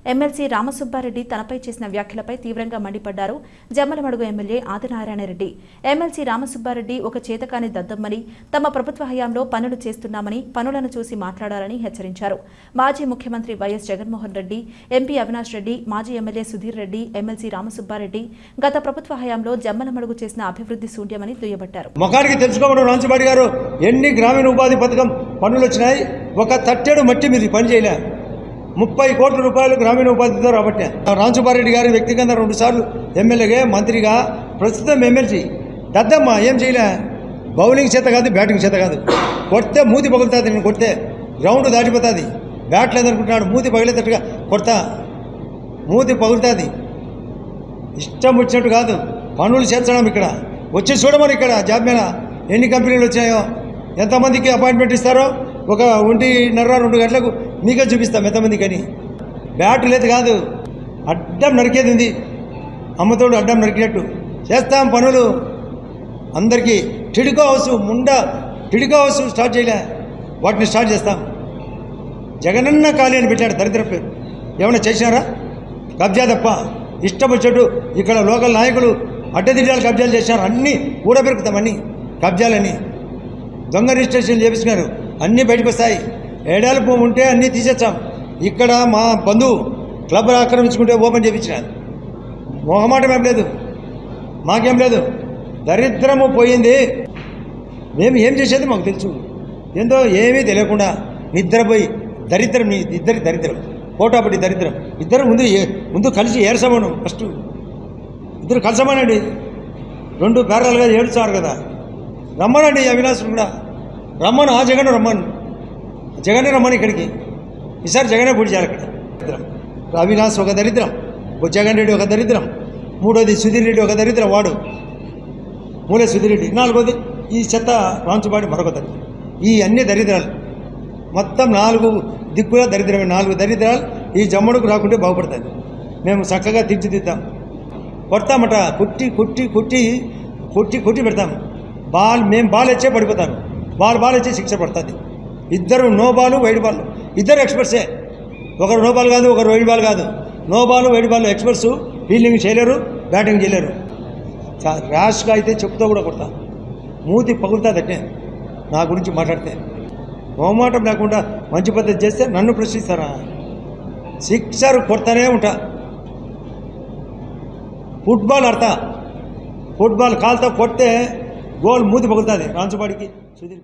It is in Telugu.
ఎమ్మెల్సీ రామసుబ్బారెడ్డి తనపై చేసిన వ్యాఖ్యలపై తీవ్రంగా మండిపడ్డారు. జమ్మలమడుగు ఎమ్మెల్యే ఆదినారాయణరెడ్డి ఎమ్మెల్సీ రామసుబ్బారెడ్డి ఒక చేతకాని దద్దమ్మని, తమ ప్రభుత్వ హయాంలో పనులు చేస్తున్నామని, పనులను చూసి మాట్లాడాలని హెచ్చరించారు. మాజీ ముఖ్యమంత్రి వైఎస్ జగన్మోహన్ రెడ్డి, ఎంపీ అవినాష్ రెడ్డి, మాజీ ఎమ్మెల్యే సుధీర్ రెడ్డి, ఎమ్మెల్సీ రామసుబ్బారెడ్డి గత ప్రభుత్వ హయాంలో జమ్మలమడుగు చేసిన అభివృద్ధి శూన్యమని దుయ్యబట్టారు. మొఖానికి తెలుసుకోవడం రాంచుబాడి గారు ఎన్ని గ్రామీణ ఉపాధి పథకం పనులు వచ్చినాయి, ఒక తట్టెడు మట్టి మీద పని చేయలే. 30 కోట్ల రూపాయలు గ్రామీణ ఉపాధితో రాబట్టే. రాంచుబారెడ్డి గారు వ్యక్తిగతంగా 2 సార్లు ఎమ్మెల్యేగా, మంత్రిగా, ప్రస్తుతం ఎమ్మెల్సీ. దద్దమ్మ ఏం చేయలే. బౌలింగ్ చేత కాదు, బ్యాటింగ్ చేత కాదు. కొడితే మూతి పగులుతుంది. నేను కొడితే గ్రౌండ్ దాటిపోతుంది. బ్యాట్ లేదనుకుంటున్నాడు, మూతి పగిలేటట్టుగా కొడతా, మూతి పగులుతుంది. ఇష్టం వచ్చినట్టు కాదు, పనులు చేర్చడం. ఇక్కడ వచ్చి చూడమని, ఇక్కడ జాబ్ మీద ఎన్ని కంపెనీలు వచ్చాయో, ఎంతమందికి అపాయింట్మెంట్ ఇస్తారో, ఒక 1:30-2 గంటలకు మీకే చూపిస్తాం ఎంతమందికి అని. బ్యాట్ లేదు కాదు, అడ్డం నరికేది ఉంది. అమ్మతోడు అడ్డం నరికినట్టు చేస్తాం పనులు. అందరికీ టిడికో హౌస్, టిడికో హౌస్ స్టార్ట్ చేయలే, వాటిని స్టార్ట్ చేస్తాం. జగనన్న ఖాళీ అని పెట్టాడు, దరిద్ర పేరు. ఏమైనా చేసినారా? కబ్జా తప్ప. ఇష్టం వచ్చేట్టు ఇక్కడ లోకల్ నాయకులు అడ్డదిడ్డాలు కబ్జాలు చేసినారు. అన్నీ ఊడబెరుకుతాం, అన్నీ కబ్జాలని. దొంగ రిజిస్ట్రేషన్ చేపించినారు, అన్నీ బయటకు వస్తాయి. ఏడాల భూమి ఉంటే అన్నీ తీసేచ్చాం. ఇక్కడ మా బంధువు క్లబ్ ఆక్రమించుకుంటే ఓపెన్ చేయించినారు. మొహమాటం ఏం లేదు, మాకేం లేదు. దరిద్రము పోయింది. మేము ఏం చేసేది మాకు తెలుసు. ఏందో ఏమీ తెలియకుండా నిద్రపోయి దరిద్రం, ఇద్దరి దరిద్రం, పోటాపట్టి దరిద్రం. ఇద్దరు ముందు కలిసి ఏర్సమను. ఫస్ట్ ఇద్దరు కలిసమనండి. 2 పేరాలుగా ఏడుస్తారు కదా. రమ్మనండి అవినాశ్ కూడా రమ్మను. ఆ జగన్ రమ్మను, జగనే రమ్మని ఇక్కడికి. ఈసారి జగనే పూడి చేయాలి. ఇక్కడ అవినాశ్ ఒక దరిద్రం, జగన్ రెడ్డి ఒక దరిద్రం, 3వది సుధీర్ రెడ్డి ఒక దరిద్రం, వాడు మూలే సుధీర్ రెడ్డి, 4వది ఈ చెత్త రాంచుబాడి మరొక దరిద్రం. ఈ అన్ని దరిద్రాలు మొత్తం 4 దిక్కుల దరిద్రమే. 4 దరిద్రాలు ఈ జమ్మడుకు రాకుంటే బాగుపడుతుంది. మేము చక్కగా తీర్చిదిద్దాం. కొడతామట, కొట్టి పెడతాం. మేము బాల్ ఇచ్చే పడిపోతారు, బాల్ ఇచ్చే శిక్ష పడుతుంది. ఇద్దరు నో బాల్, వైడ్ బాల్, ఇద్దరు ఎక్స్పర్ట్సే. ఒకరు నో బాల్ కాదు, ఒకరు వైడ్ బాల్ కాదు. No ball, wide ball experts. Fielding చేయలేరు, బ్యాటింగ్ చేయలేరు. ర్యాష్గా అయితే చెప్పుతో కూడా కొడతా, మూతి పగులుతుంది. అంటే నా గురించి మాట్లాడితే మొహమాటం లేకుండా మంచి పద్ధతి చేస్తే నన్ను ప్రశ్నిస్తారా? సిక్సర్ కొడతానే ఉంటా. ఫుట్బాల్ ఆడతా, ఫుట్బాల్ కాలుతో కొడితే గోల్ మూతి పగులుతుంది. రాంచుబాడికి సుధీర్